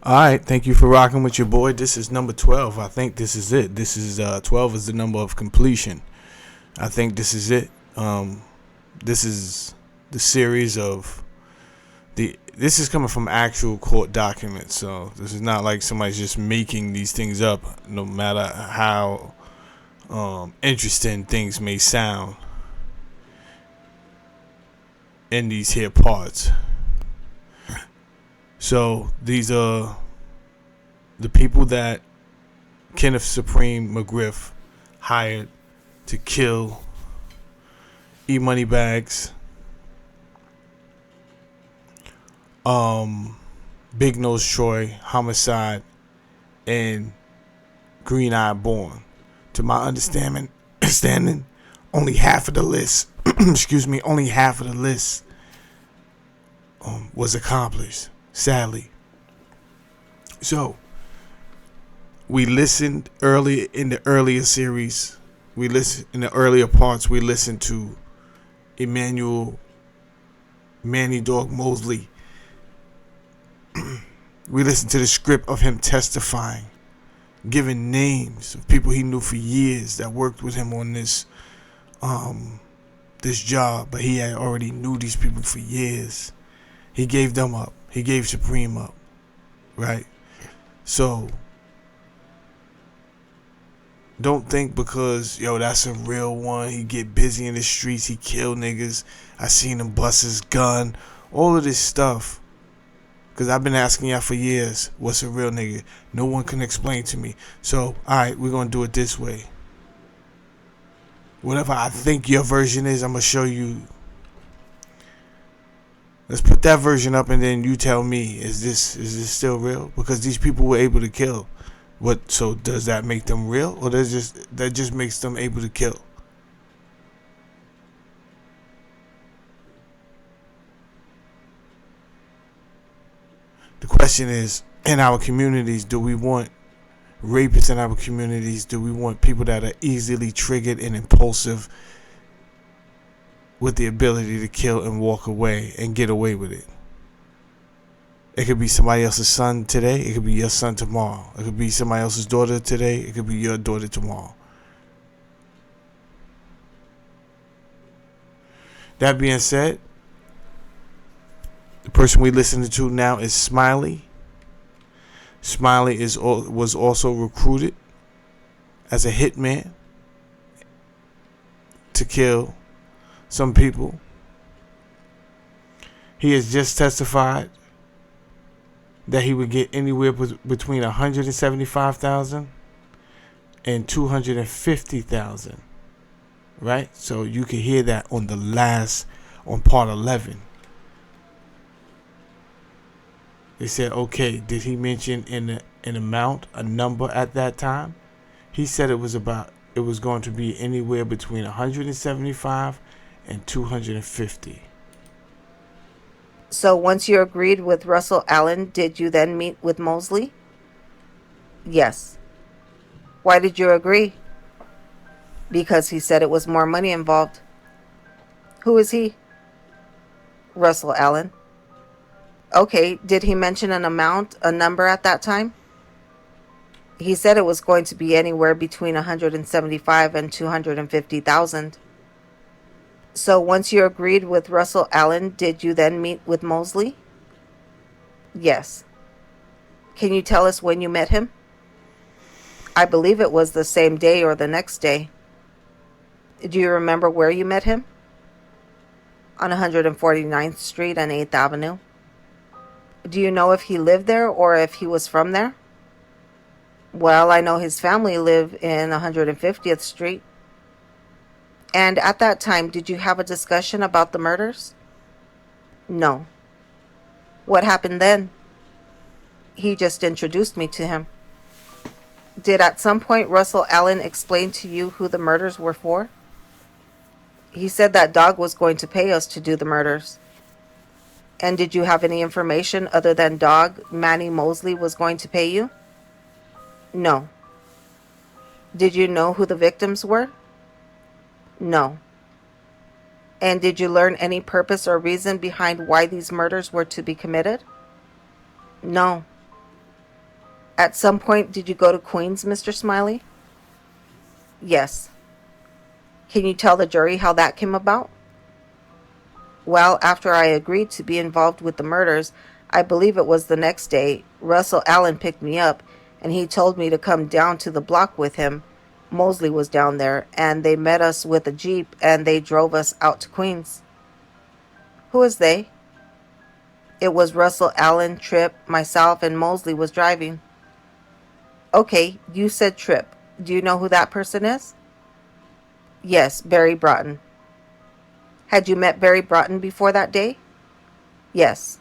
All right, thank you for rocking with your boy. This is number 12. I think this is it. This is 12 is the number of completion. I think this is it. This is the series of this is coming from actual court documents. So this is not like somebody's just making these things up, no matter how interesting things may sound in these here parts. So these are the people that Kenneth Supreme McGriff hired to kill E Moneybags, Big Nose Troy, Homicide, and Green Eye Born. To my understanding, only half of the list, excuse me, only half of the list was accomplished, sadly. So, we listened early in the earlier series. We listened in the earlier parts. We listened to Emmanuel Manny Dog Mosley. We listened to the script of him testifying, giving names of people he knew for years that worked with him on this job, but he had already knew these people for years. He gave them up. He gave Supreme up, right? So don't think because, that's a real one, he get busy in the streets, he kill niggas, I seen him bust his gun, all of this stuff. Because I've been asking y'all for years, what's a real nigga? No one can explain to me. So, alright, we're going to do it this way. Whatever I think your version is, I'm going to show you. Let's put that version up and then you tell me, is this still real? Because these people were able to kill. So does that make them real, or that just makes them able to kill? The question is, in our communities, do we want rapists in our communities? Do we want people that are easily triggered and impulsive with the ability to kill and walk away and get away with it? It could be somebody else's son today. It could be your son tomorrow. It could be somebody else's daughter today. It could be your daughter tomorrow. That being said, the person we listening to now is Smiley. Smiley was also recruited as a hitman to kill some people. He has just testified that he would get anywhere between $175,000 and $250,000, right? So you can hear that on part 11. They said, okay, did he mention an amount, a number at that time? He said it was going to be anywhere between 175 and 250. So once you agreed with Russell Allen, did you then meet with Mosley? Yes. Why did you agree? Because he said it was more money involved. Who is he? Russell Allen. Okay, did he mention an amount, a number at that time? He said it was going to be anywhere between 175 and 250,000. So once you agreed with Russell Allen, did you then meet with Mosley? Yes. Can you tell us when you met him? I believe it was the same day or the next day. Do you remember where you met him? On 149th Street and 8th Avenue. Do you know if he lived there or if he was from there? Well, I know his family lived in 150th Street. And at that time, did you have a discussion about the murders? No. What happened then? He just introduced me to him. Did at some point Russell Allen explain to you who the murders were for? He said that Dog was going to pay us to do the murders. And did you have any information other than Dog, Manny Mosley, was going to pay you? No. Did you know who the victims were? No. And did you learn any purpose or reason behind why these murders were to be committed? No. At some point, did you go to Queens, Mr. Smiley? Yes. Can you tell the jury how that came about? Well, after I agreed to be involved with the murders, I believe it was the next day, Russell Allen picked me up and he told me to come down to the block with him. Mosley was down there and they met us with a Jeep and they drove us out to Queens. Who is they? It was Russell Allen, Tripp, myself, and Mosley was driving. Okay, you said Tripp. Do you know who that person is? Yes, Barry Broughton. Had you met Barry Broughton before that day? Yes.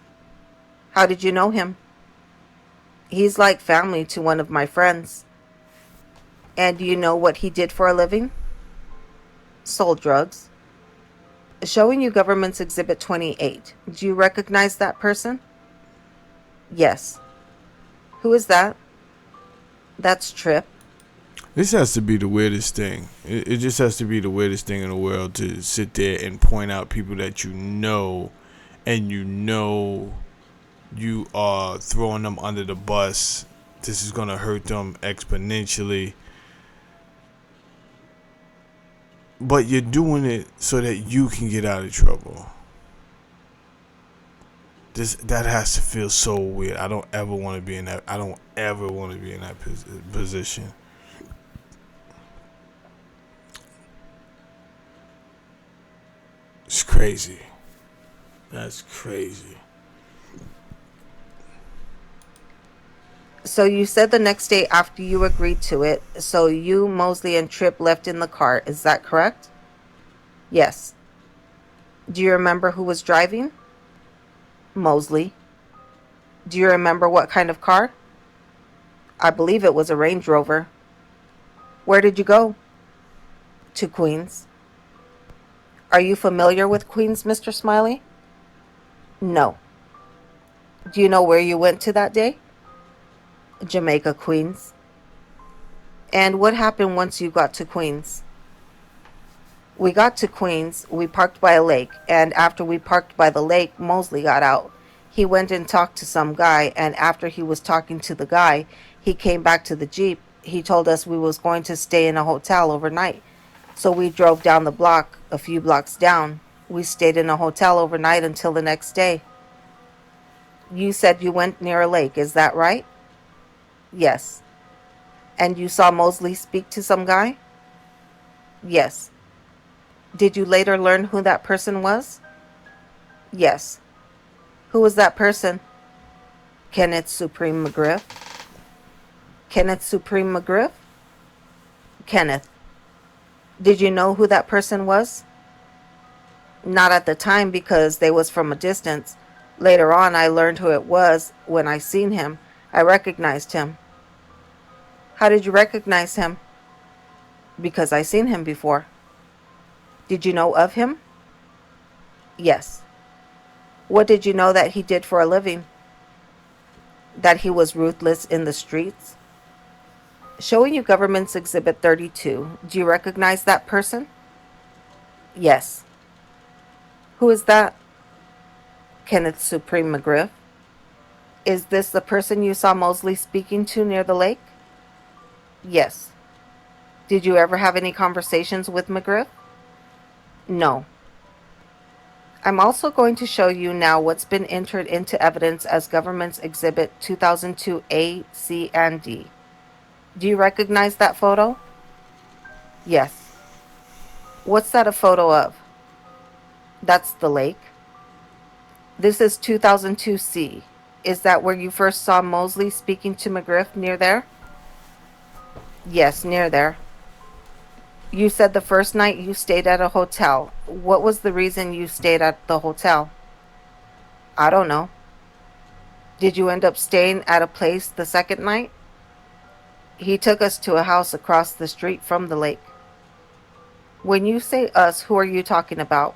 How did you know him? He's like family to one of my friends. And do you know what he did for a living? Sold drugs. Showing you Government's Exhibit 28. Do you recognize that person? Yes. Who is that? That's Tripp. This has to be the weirdest thing. It just has to be the weirdest thing in the world to sit there and point out people that you know, and you are throwing them under the bus. This is going to hurt them exponentially. But you're doing it so that you can get out of trouble. That has to feel so weird. I don't ever want to be in that. I don't ever want to be in that position. It's crazy. That's crazy. So you said the next day after you agreed to it, so you, Mosley, and Tripp left in the car. Is that correct? Yes. Do you remember who was driving? Mosley. Do you remember what kind of car? I believe it was a Range Rover. Where did you go? To Queens. Are you familiar with Queens, Mr. Smiley? No. Do you know where you went to that day? Jamaica, Queens. And what happened once you got to Queens? We got to Queens, we parked by a lake, and after we parked by the lake, Mosley got out. He went and talked to some guy, and after he was talking to the guy, he came back to the Jeep. He told us we was going to stay in a hotel overnight. So we drove down the block, a few blocks down. We stayed in a hotel overnight until the next day. You said you went near a lake, is that right? Yes. And you saw Mosley speak to some guy? Yes. Did you later learn who that person was? Yes. Who was that person? Kenneth Supreme McGriff. Kenneth Supreme McGriff? Kenneth. Did you know who that person was? Not at the time because they was from a distance. Later on I learned who it was when I seen him. I recognized him. How did you recognize him? Because I seen him before. Did you know of him? Yes. What did you know that he did for a living? That he was ruthless in the streets? Showing you Government's Exhibit 32. Do you recognize that person? Yes. Who is that? Kenneth Supreme McGriff. Is this the person you saw Mosley speaking to near the lake? Yes. Did you ever have any conversations with McGriff? No. I'm also going to show you now what's been entered into evidence as Government's Exhibit 2002A, C, and D. Do you recognize that photo? Yes. What's that a photo of? That's the lake. This is 2002C. Is that where you first saw Mosley speaking to McGriff near there? Yes, near there. You said the first night you stayed at a hotel. What was the reason you stayed at the hotel? I don't know. Did you end up staying at a place the second night? He took us to a house across the street from the lake. When you say us, who are you talking about?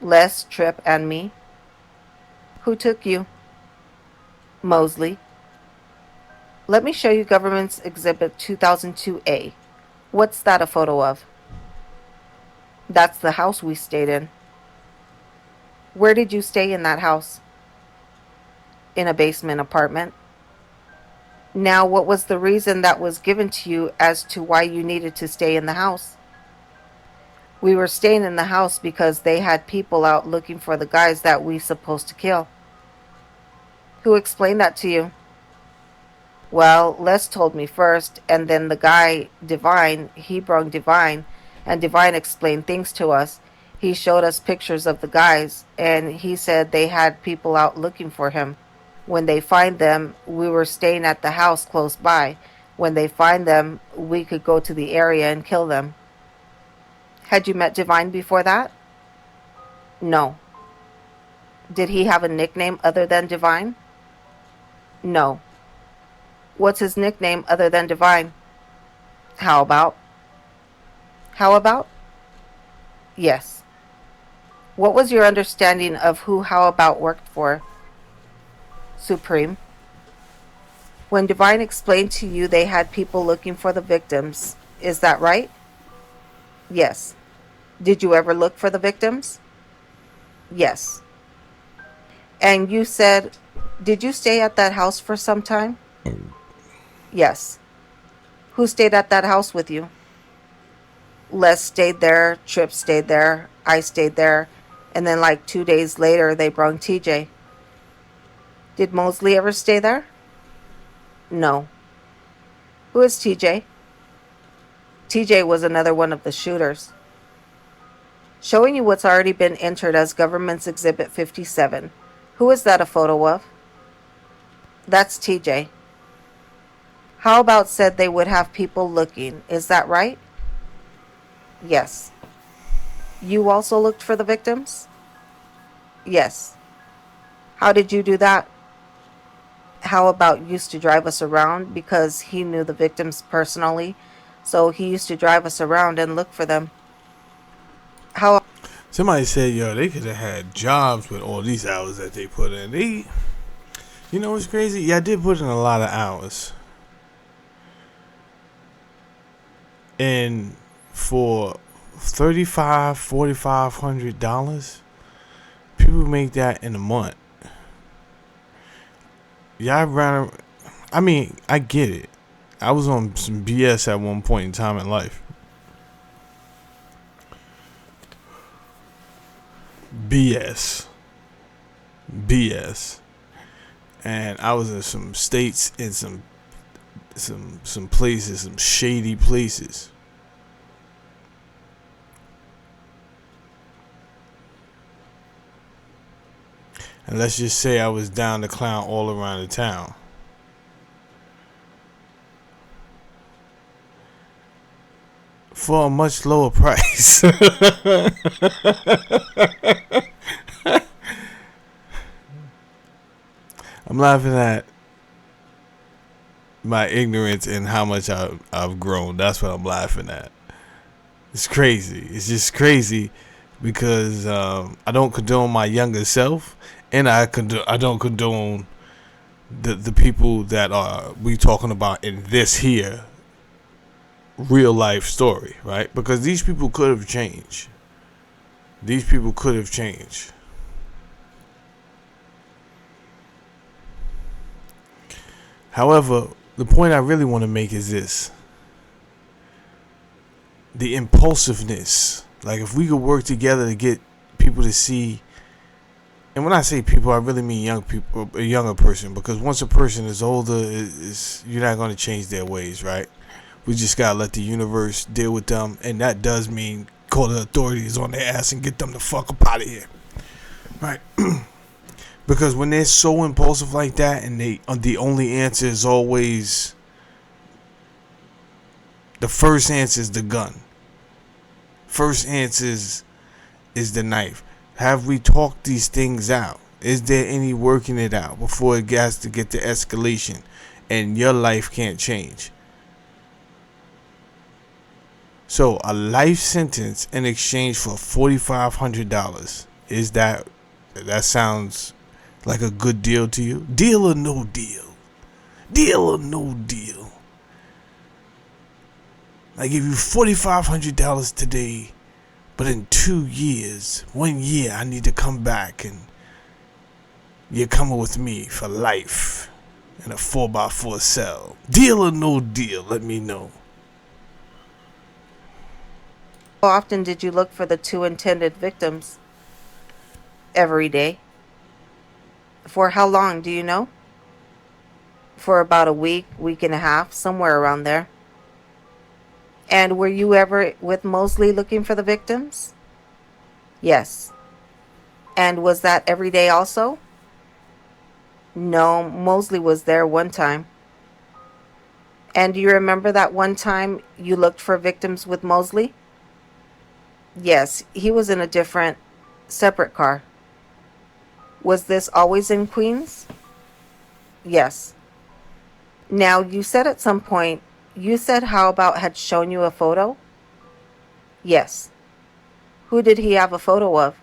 Les, Tripp, and me. Who took you? Mosley. Let me show you Government's Exhibit 2002A. What's that a photo of? That's the house we stayed in. Where did you stay in that house? In a basement apartment. Now, what was the reason that was given to you as to why you needed to stay in the house? We were staying in the house because they had people out looking for the guys that we supposed to kill. Who explained that to you? Well, Les told me first, and then the guy, Divine, he brung Divine, and Divine explained things to us. He showed us pictures of the guys, and he said they had people out looking for him. When they find them, we were staying at the house close by. When they find them, we could go to the area and kill them. Had you met Divine before that? No. Did he have a nickname other than Divine? No. What's his nickname other than Divine? How about? How about? Yes. What was your understanding of who How About worked for? Supreme. When Divine explained to you they had people looking for the victims, is that right? Yes. Did you ever look for the victims? Yes. And you said, did you stay at that house for some time? Yes. Who stayed at that house with you? Les stayed there, Tripp stayed there, I stayed there, and then like 2 days later they brung TJ. Did Mosley ever stay there? No. Who is TJ? TJ was another one of the shooters. Showing you what's already been entered as Government's Exhibit 57. Who is that a photo of? That's TJ. How About said they would have people looking. Is that right? Yes. You also looked for the victims? Yes. How did you do that? How About used to drive us around because he knew the victims personally, so he used to drive us around and look for them. How Somebody said, yo, they could have had jobs with all these hours that they put in. You know what's crazy? Yeah, I did put in a lot of hours. And for $4,500, people make that in a month. Yeah, I mean, I get it. I was on some BS at one point in time in life. BS. And I was in some states in some places, some shady places. And let's just say I was down to clown all around the town. For a much lower price. I'm laughing at my ignorance and how much I've grown. That's what I'm laughing at. It's crazy. It's just crazy because I don't condone my younger self, and I don't condone the people that are we talking about in this here real life story, right? Because these people could have changed. These people could have changed. However, the point I really want to make is this. The impulsiveness. Like, if we could work together to get people to see, and when I say people, I really mean young people, a younger person, because once a person is older, you're not going to change their ways, right? We just got to let the universe deal with them, and that does mean call the authorities on their ass and get them the fuck up out of here, right? Because when they're so impulsive like that, and the only answer is always, the first answer is the gun. First answer is the knife. Have we talked these things out? Is there any working it out before it has to get to escalation and your life can't change? So a life sentence in exchange for $4,500, is that sounds like a good deal to you? Deal or no deal? Deal or no deal? I give you $4,500 today, but in 2 years, 1 year, I need to come back and you're coming with me for life. in a 4x4 cell. Deal or no deal? Let me know. How often did you look for the two intended victims? Every day. For how long, do you know? For about a week, week and a half, somewhere around there. And were you ever with Mosley looking for the victims? Yes. And was that every day also? No, Mosley was there one time. And do you remember that one time you looked for victims with Mosley? Yes, he was in a different, separate car. Was this always in Queens? Yes. Now, you said at some point, you said how about had shown you a photo? Yes. Who did he have a photo of?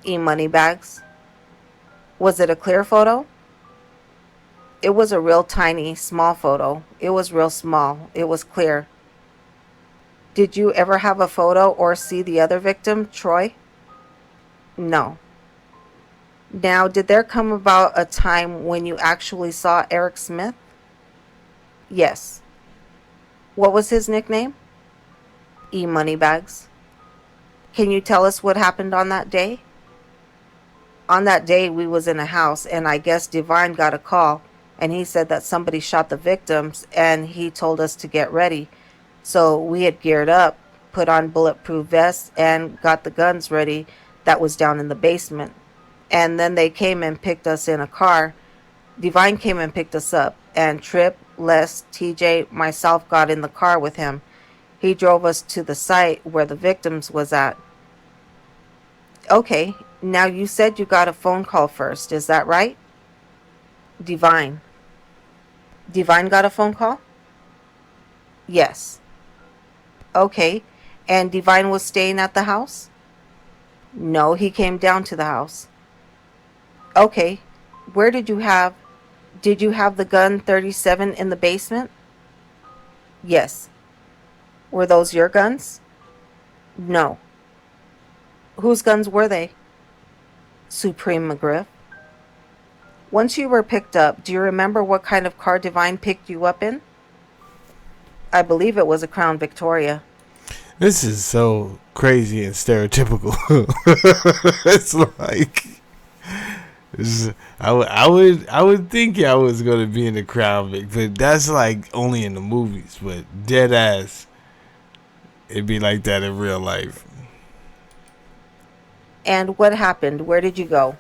E-Moneybags. Was it a clear photo? It was a real tiny, small photo. It was real small. It was clear. Did you ever have a photo or see the other victim, Troy? No. Now, did there come about a time when you actually saw Eric Smith? Yes. What was his nickname? E-Moneybags. Can you tell us what happened on that day? On that day, we was in a house, and I guess Divine got a call, and he said that somebody shot the victims, and he told us to get ready. So we had geared up, put on bulletproof vests, and got the guns ready that was down in the basement. And then they came and picked us in a car. Divine came and picked us up, and Trip, Les, TJ, myself got in the car with him. He drove us to the site where the victims was at. Okay, now you said you got a phone call first, is that right? Divine. Divine got a phone call? Yes. Okay, and Divine was staying at the house? No, he came down to the house. Okay, where did you have the gun 37 in the basement? Yes. Were those your guns? No. Whose guns were they? Supreme McGriff. Once you were picked up, do you remember what kind of car Divine picked you up in? I believe it was a Crown Victoria. This is so crazy and stereotypical. It's like I would think I was gonna be in the Crown Vic, but that's like only in the movies. But dead ass, it'd be like that in real life. And what happened? Where did you go?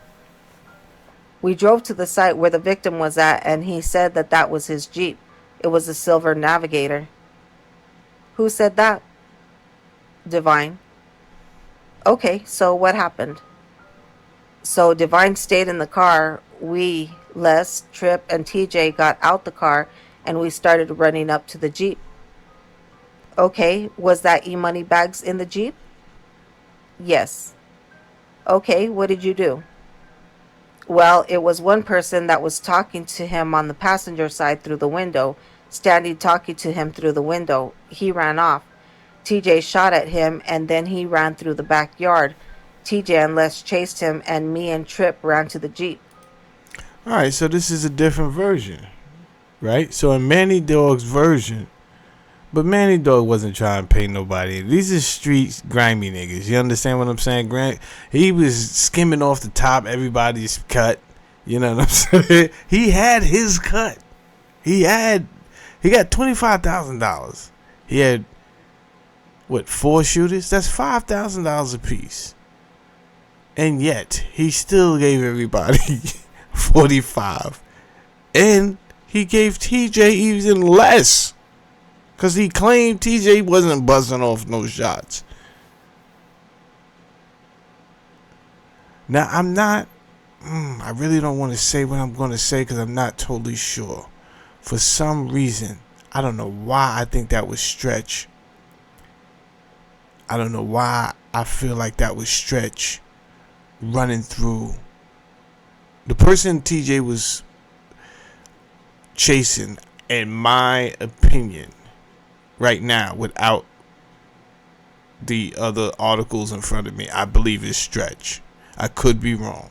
We drove to the site where the victim was at, and he said that that was his Jeep. It was a silver Navigator. Who said that? Divine. Okay, so what happened? So Divine stayed in the car. We, Les, Trip, and TJ got out the car, and we started running up to the Jeep. Okay, was that E-Moneybags in the Jeep? Yes. Okay, what did you do? Well, it was one person that was talking to him on the passenger side through the window, standing talking to him through the window. He ran off. TJ shot at him, and then he ran through the backyard. TJ and Les chased him, and me and Trip ran to the Jeep. Alright, so this is a different version, right? So in Manny Dog's version, but Manny Dog wasn't trying to pay nobody. These are street grimy niggas. You understand what I'm saying, Grant? He was skimming off the top everybody's cut. You know what I'm saying? He had his cut. He got $25,000. He had what, 4 shooters? That's $5,000 a piece. And yet he still gave everybody 45. And he gave TJ even less. Because he claimed TJ wasn't buzzing off no shots. Now, I really don't want to say what I'm going to say because I'm not totally sure. For some reason, I don't know why I think that was stretch. I don't know why I feel like that was stretch running through. The person TJ was chasing, in my opinion, right now, without the other articles in front of me, I believe is Stretch. I could be wrong.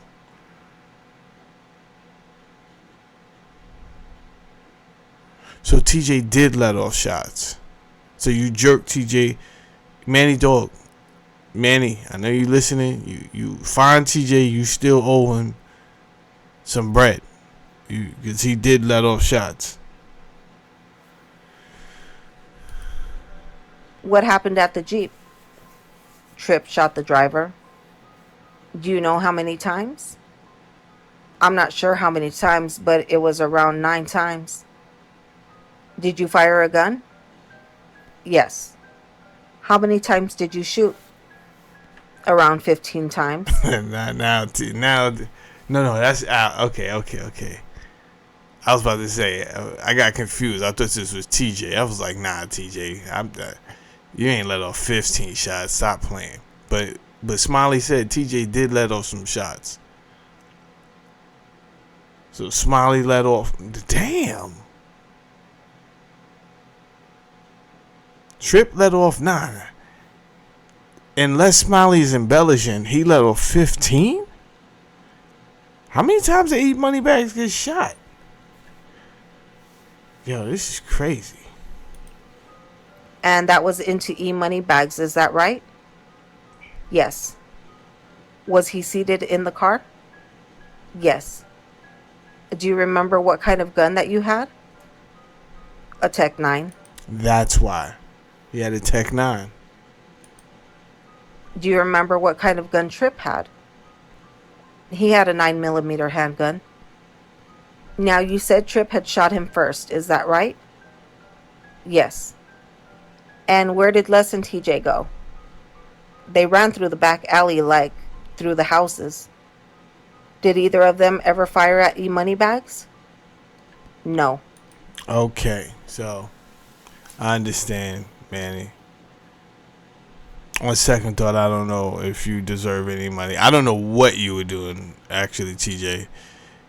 So TJ did let off shots. So you jerked TJ. Manny Dog. Manny, I know you listening. You find TJ. You still owe him some bread. Because he did let off shots. What happened at the Jeep? Tripp shot the driver. Do you know how many times? I'm not sure how many times, but it was around 9 times. Did you fire a gun? Yes. How many times did you shoot? Around 15 times. No, that's okay. I was about to say, I got confused. I thought this was TJ. I was like, nah, TJ, you ain't let off 15 shots. Stop playing. But Smiley said TJ did let off some shots. So Smiley let off. Damn. Tripp let off 9. Unless Smiley's embellishing, he let off 15? How many times did Moneybags get shot? Yo, this is crazy. And that was into Moneybags, is that right? Yes. Was he seated in the car? Yes. Do you remember what kind of gun that you had? A Tech 9. That's why. He had a Tech 9. Do you remember what kind of gun Tripp had? He had a 9mm handgun. Now you said Tripp had shot him first, is that right? Yes. And where did Les and TJ go? They ran through the back alley, like through the houses. Did either of them ever fire at Moneybags? No. Okay, so I understand, Manny. On second thought, I don't know if you deserve any money. I don't know what you were doing, actually, TJ.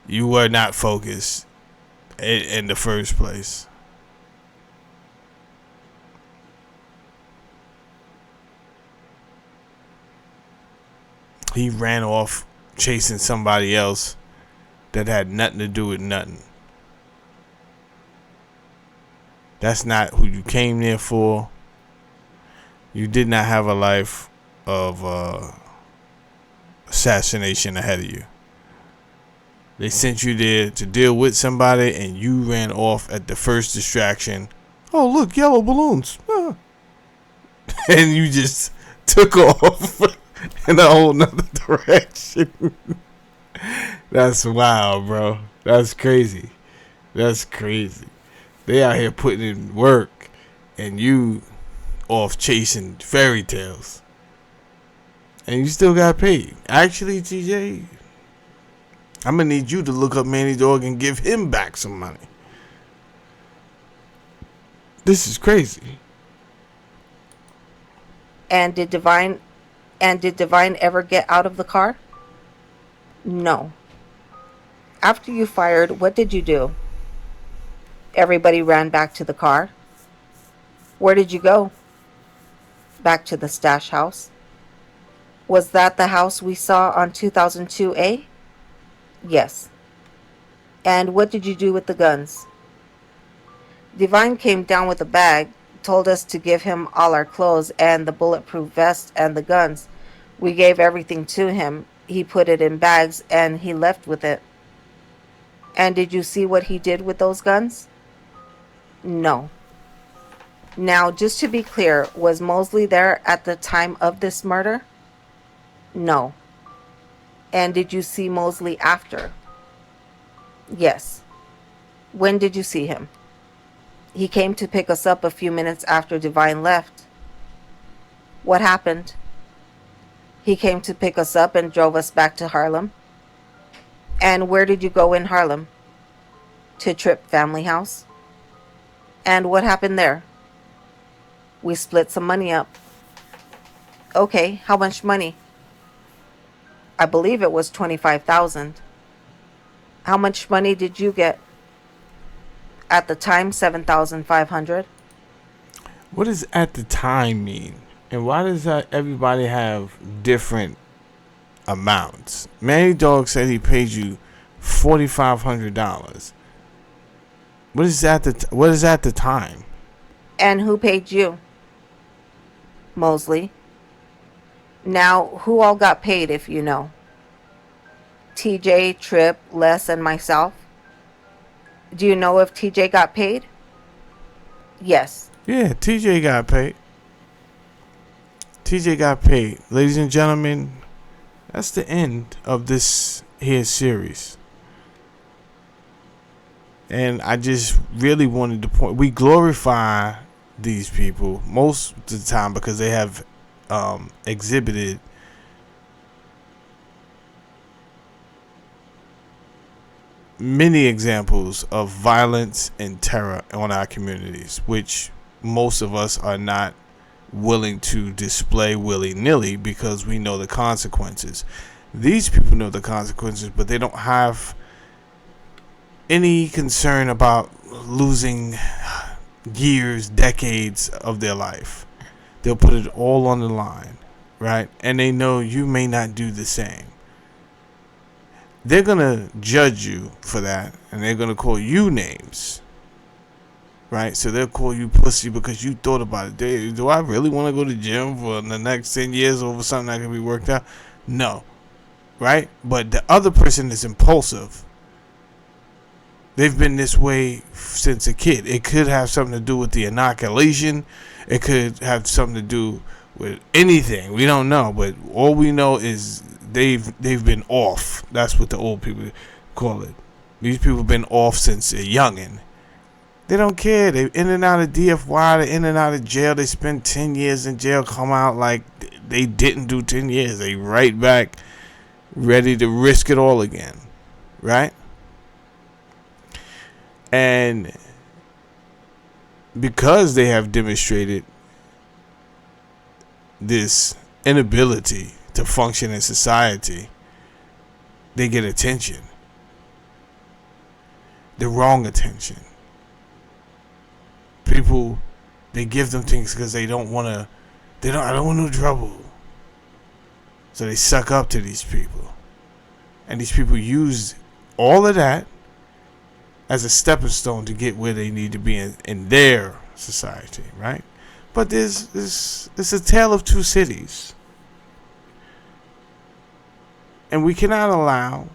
You were not focused in the first place. He ran off chasing somebody else that had nothing to do with nothing. That's not who you came there for. You did not have a life of assassination ahead of you. They sent you there to deal with somebody, and you ran off at the first distraction. Oh, look, yellow balloons. Ah. And you just took off in a whole nother direction. That's wild, bro. That's crazy. That's crazy. They out here putting in work, and you off chasing fairy tales. And you still got paid. Actually, TJ, I'm going to need you to look up Manny Dog and give him back some money. This is crazy. And did Divine ever get out of the car? No. After you fired, what did you do? Everybody ran back to the car. Where did you go? Back to the stash house. Was that the house we saw on 2002A? Yes. And what did you do with the guns? Divine came down with a bag, told us to give him all our clothes and the bulletproof vest and the guns. We gave everything to him. He put it in bags and he left with it. And did you see what he did with those guns? No. Now, just to be clear, was Mosley there at the time of this murder? No. And did you see Mosley after? Yes. When did you see him? He came to pick us up a few minutes after Divine left. What happened? He came to pick us up and drove us back to Harlem. And where did you go in Harlem? To Tripp family house. And what happened there? We split some money up. Okay, how much money? I believe it was $25,000. How much money did you get? At the time, $7,500. What does at the time mean? And why does everybody have different amounts? Manny Dog said he paid you $4,500. What is at the time? And who paid you? Mosley. Now, who all got paid if you know? TJ, Trip, Les, and myself? Do you know if TJ got paid? Yes. Yeah, TJ got paid. TJ got paid. Ladies and gentlemen, that's the end of this here series. And I just really wanted to point, we glorify these people most of the time because they have exhibited many examples of violence and terror on our communities, which most of us are not willing to display willy-nilly because we know the consequences. These people know the consequences, but they don't have any concern about losing years, decades of their life. They'll put it all on the line, right? And they know you may not do the same. They're going to judge you for that, and they're going to call you names, right? So they'll call you pussy because you thought about it. Do I really want to go to the gym for the next 10 years over something that can be worked out? No, right? But the other person is impulsive. They've been this way since a kid. It could have something to do with the inoculation. It could have something to do with anything. We don't know, but all we know is they've been off. That's what the old people call it. These people have been off since they're youngin'. They don't care. They're in and out of DFY. They're in and out of jail. They spend 10 years in jail, come out like they didn't do 10 years. They right back, ready to risk it all again, right? And because they have demonstrated this inability to function in society, they get attention. The wrong attention. People, they give them things because I don't want no trouble. So they suck up to these people. And these people use all of that as a stepping stone to get where they need to be in their society, right? But there's a tale of two cities. And we cannot allow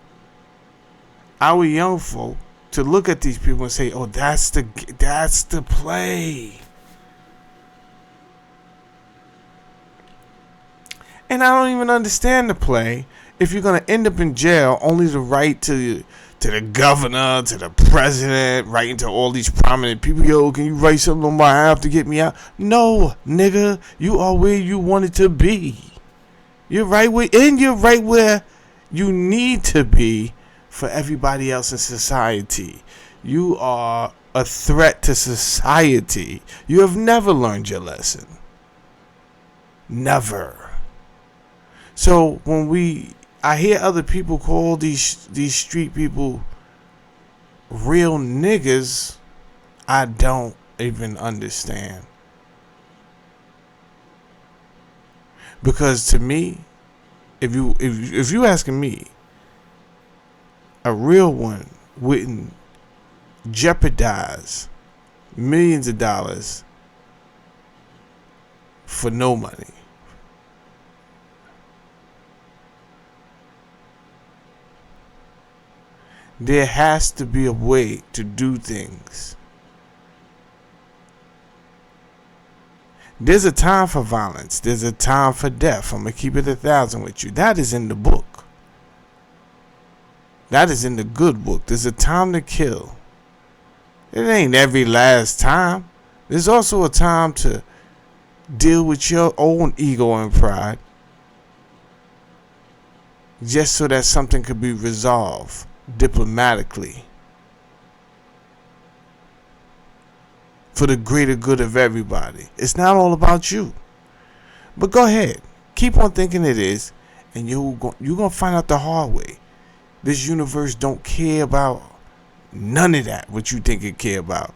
our young folk to look at these people and say, oh, that's the play. And I don't even understand the play if you're going to end up in jail only to write to the governor, to the president, writing to all these prominent people. Yo, can you write something on my behalf to get me out? No, nigga, you are where you wanted to be. You're right where you need to be for everybody else in society. You are a threat to society. You have never learned your lesson. Never. So when I hear other people call these street people real niggas, I don't even understand. Because to me, if you asking me, a real one wouldn't jeopardize millions of dollars for no money. There has to be a way to do things. There's a time for violence. There's a time for death. I'm going to keep it 1,000 with you. That is in the book. That is in the good book. There's a time to kill. It ain't every last time. There's also a time to deal with your own ego and pride, just so that something could be resolved diplomatically for the greater good of everybody. It's not all about you. But go ahead, keep on thinking it is, and you're gonna find out the hard way. This universe don't care about none of that. What you think it care about?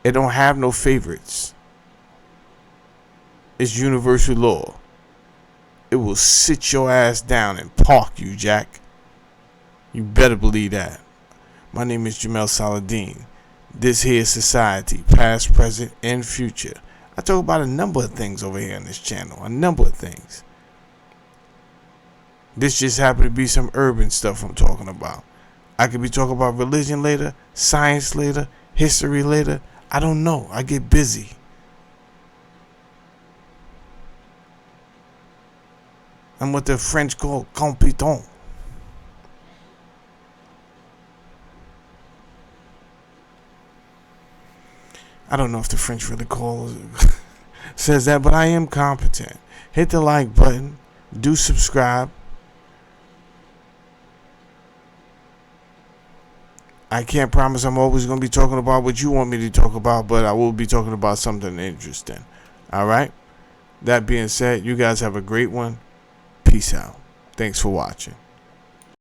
It don't have no favorites. It's universal law. It will sit your ass down and park you, Jack. You better believe that. My name is Jamel Saladin. this here society, past, present, and future. I talk about a number of things over here on this channel. A number of things. This just happened to be some urban stuff I'm talking about. I could be talking about religion later, science later, history later. I don't know. I get busy. I'm what the French call compétent. I don't know if the French really calls says that, but I am competent. Hit the like button. Do subscribe. I can't promise I'm always going to be talking about what you want me to talk about, but I will be talking about something interesting. All right? That being said, you guys have a great one. Peace out. Thanks for watching.